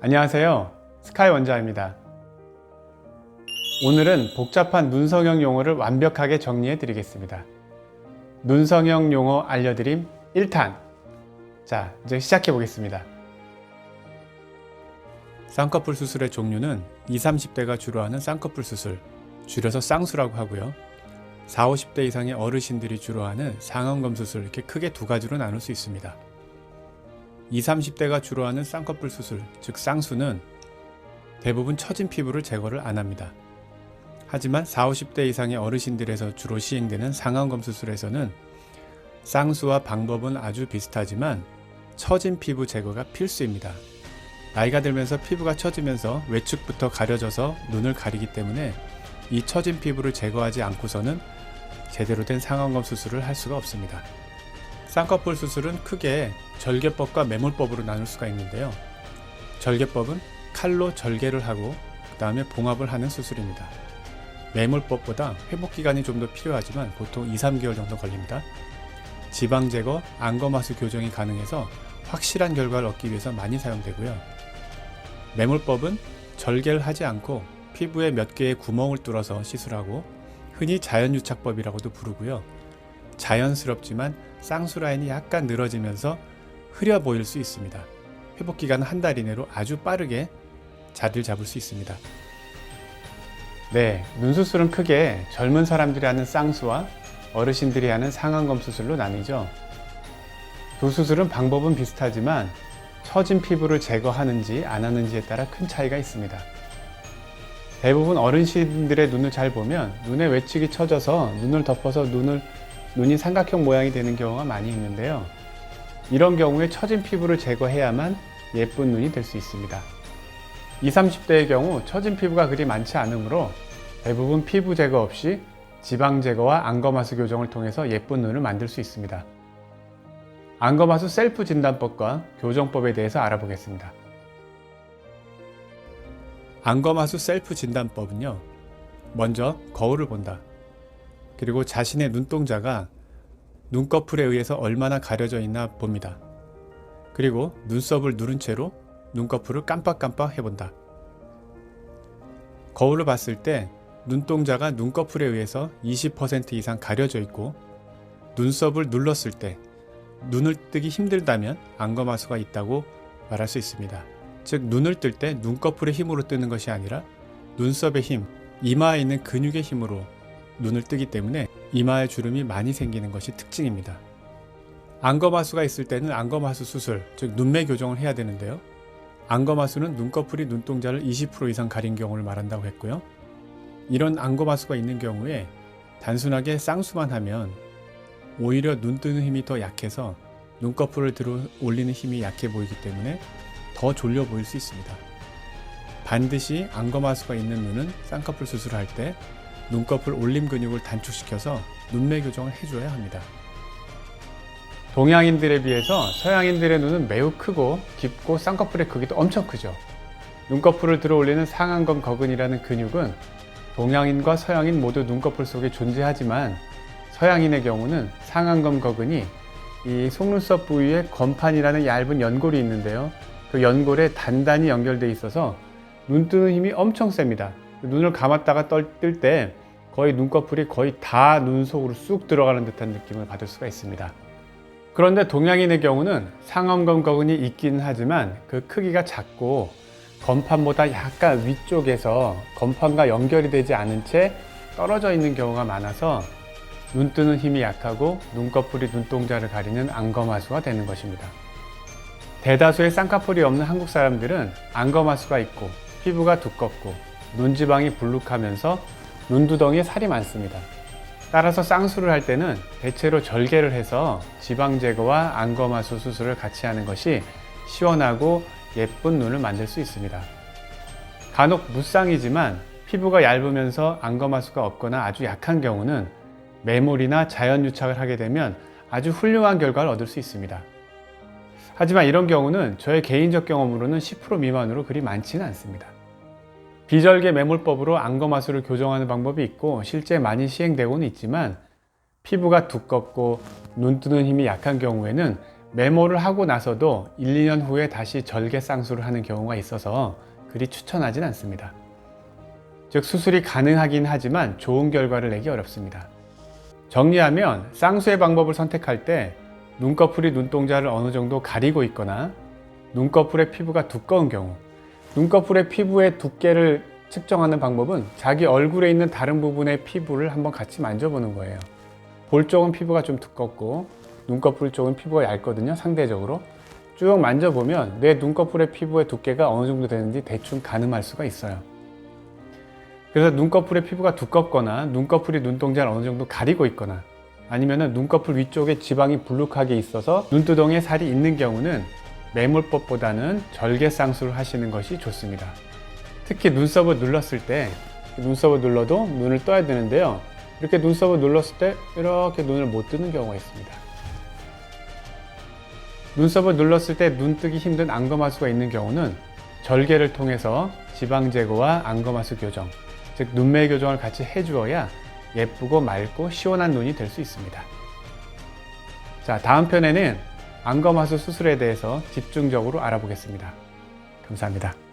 안녕하세요. 스카이 원장입니다. 오늘은 복잡한 눈성형 용어를 완벽하게 정리해 드리겠습니다. 눈성형 용어 알려드림 1탄. 자, 이제 시작해 보겠습니다. 쌍꺼풀 수술의 종류는 20, 30대가 주로 하는 쌍꺼풀 수술, 줄여서 쌍수라고 하고요. 40, 50대 이상의 어르신들이 주로 하는 상안검 수술, 이렇게 크게 두 가지로 나눌 수 있습니다. 20, 30대가 주로 하는 쌍꺼풀 수술, 즉 쌍수는 대부분 처진 피부를 제거를 안 합니다. 하지만 40, 50대 이상의 어르신들에서 주로 시행되는 상안검 수술에서는 쌍수와 방법은 아주 비슷하지만 처진 피부 제거가 필수입니다. 나이가 들면서 피부가 처지면서 외측부터 가려져서 눈을 가리기 때문에 이 처진 피부를 제거하지 않고서는 제대로 된 상안검 수술을 할 수가 없습니다. 쌍꺼풀 수술은 크게 절개법과 매몰법으로 나눌 수가 있는데요. 절개법은 칼로 절개를 하고 그 다음에 봉합을 하는 수술입니다. 매몰법보다 회복기간이 좀 더 필요하지만 보통 2, 3개월 정도 걸립니다. 지방 제거, 안검하수 교정이 가능해서 확실한 결과를 얻기 위해서 많이 사용되고요. 매몰법은 절개를 하지 않고 피부에 몇 개의 구멍을 뚫어서 시술하고 흔히 자연유착법이라고도 부르고요. 자연스럽지만 쌍수 라인이 약간 늘어지면서 흐려 보일 수 있습니다. 회복기간은 한 달 이내로 아주 빠르게 자리를 잡을 수 있습니다. 네, 눈수술은 크게 젊은 사람들이 하는 쌍수와 어르신들이 하는 상안검 수술로 나뉘죠. 두 수술은 방법은 비슷하지만 처진 피부를 제거하는지 안 하는지에 따라 큰 차이가 있습니다. 대부분 어르신들의 눈을 잘 보면 눈의 외측이 처져서 눈을 덮어서 눈이 삼각형 모양이 되는 경우가 많이 있는데요. 이런 경우에 처진 피부를 제거해야만 예쁜 눈이 될 수 있습니다. 20, 30대의 경우 처진 피부가 그리 많지 않으므로 대부분 피부 제거 없이 지방 제거와 안검하수 교정을 통해서 예쁜 눈을 만들 수 있습니다. 안검하수 셀프 진단법과 교정법에 대해서 알아보겠습니다. 안검하수 셀프 진단법은요, 먼저 거울을 본다. 그리고 자신의 눈동자가 눈꺼풀에 의해서 얼마나 가려져 있나 봅니다. 그리고 눈썹을 누른 채로 눈꺼풀을 깜빡깜빡 해본다. 거울을 봤을 때 눈동자가 눈꺼풀에 의해서 20% 이상 가려져 있고 눈썹을 눌렀을 때 눈을 뜨기 힘들다면 안검하수가 있다고 말할 수 있습니다. 즉 눈을 뜰 때 눈꺼풀의 힘으로 뜨는 것이 아니라 눈썹의 힘, 이마에 있는 근육의 힘으로 눈을 뜨기 때문에 이마에 주름이 많이 생기는 것이 특징입니다. 안검하수가 있을 때는 안검하수 수술, 즉 눈매 교정을 해야 되는데요. 안검하수는 눈꺼풀이 눈동자를 20% 이상 가린 경우를 말한다고 했고요. 이런 안검하수가 있는 경우에 단순하게 쌍수만 하면 오히려 눈 뜨는 힘이 더 약해서 눈꺼풀을 들어 올리는 힘이 약해 보이기 때문에 더 졸려 보일 수 있습니다. 반드시 안검하수가 있는 눈은 쌍꺼풀 수술을 할 때 눈꺼풀 올림 근육을 단축시켜서 눈매 교정을 해줘야 합니다. 동양인들에 비해서 서양인들의 눈은 매우 크고 깊고 쌍꺼풀의 크기도 엄청 크죠. 눈꺼풀을 들어 올리는 상안검 거근이라는 근육은 동양인과 서양인 모두 눈꺼풀 속에 존재하지만 서양인의 경우는 상안검 거근이 이 속눈썹 부위에 건판이라는 얇은 연골이 있는데요. 그 연골에 단단히 연결되어 있어서 눈 뜨는 힘이 엄청 셉니다. 눈을 감았다가 뜰 때 거의 눈꺼풀이 거의 다 눈 속으로 쑥 들어가는 듯한 느낌을 받을 수가 있습니다. 그런데 동양인의 경우는 상안검 거근이 있기는 하지만 그 크기가 작고 건판보다 약간 위쪽에서 건판과 연결이 되지 않은 채 떨어져 있는 경우가 많아서 눈 뜨는 힘이 약하고 눈꺼풀이 눈동자를 가리는 안검하수가 되는 것입니다. 대다수의 쌍꺼풀이 없는 한국 사람들은 안검하수가 있고 피부가 두껍고 눈지방이 불룩하면서 눈두덩이에 살이 많습니다. 따라서 쌍수를 할 때는 대체로 절개를 해서 지방 제거와 안검하수 수술을 같이 하는 것이 시원하고 예쁜 눈을 만들 수 있습니다. 간혹 무쌍이지만 피부가 얇으면서 안검하수가 없거나 아주 약한 경우는 매몰이나 자연유착을 하게 되면 아주 훌륭한 결과를 얻을 수 있습니다. 하지만 이런 경우는 저의 개인적 경험으로는 10% 미만으로 그리 많지는 않습니다. 비절개 매몰법으로 안검하수를 교정하는 방법이 있고 실제 많이 시행되고는 있지만 피부가 두껍고 눈 뜨는 힘이 약한 경우에는 메모를 하고 나서도 1, 2년 후에 다시 절개 쌍수를 하는 경우가 있어서 그리 추천하진 않습니다. 즉 수술이 가능하긴 하지만 좋은 결과를 내기 어렵습니다. 정리하면 쌍수의 방법을 선택할 때 눈꺼풀이 눈동자를 어느 정도 가리고 있거나 눈꺼풀의 피부가 두꺼운 경우, 눈꺼풀의 피부의 두께를 측정하는 방법은 자기 얼굴에 있는 다른 부분의 피부를 한번 같이 만져보는 거예요. 볼 쪽은 피부가 좀 두껍고 눈꺼풀 쪽은 피부가 얇거든요. 상대적으로 쭉 만져보면 내 눈꺼풀의 피부의 두께가 어느 정도 되는지 대충 가늠할 수가 있어요. 그래서 눈꺼풀의 피부가 두껍거나 눈꺼풀이 눈동자를 어느 정도 가리고 있거나 아니면 눈꺼풀 위쪽에 지방이 불룩하게 있어서 눈두덩이에 살이 있는 경우는 매몰법보다는 절개 쌍수를 하시는 것이 좋습니다. 특히 눈썹을 눌렀을 때 눈썹을 눌러도 눈을 떠야 되는데요. 이렇게 눈썹을 눌렀을 때 이렇게 눈을 못 뜨는 경우가 있습니다. 눈썹을 눌렀을 때 눈뜨기 힘든 안검하수가 있는 경우는 절개를 통해서 지방 제거와 안검하수 교정, 즉 눈매 교정을 같이 해주어야 예쁘고 맑고 시원한 눈이 될 수 있습니다. 자, 다음 편에는 안검하수 수술에 대해서 집중적으로 알아보겠습니다. 감사합니다.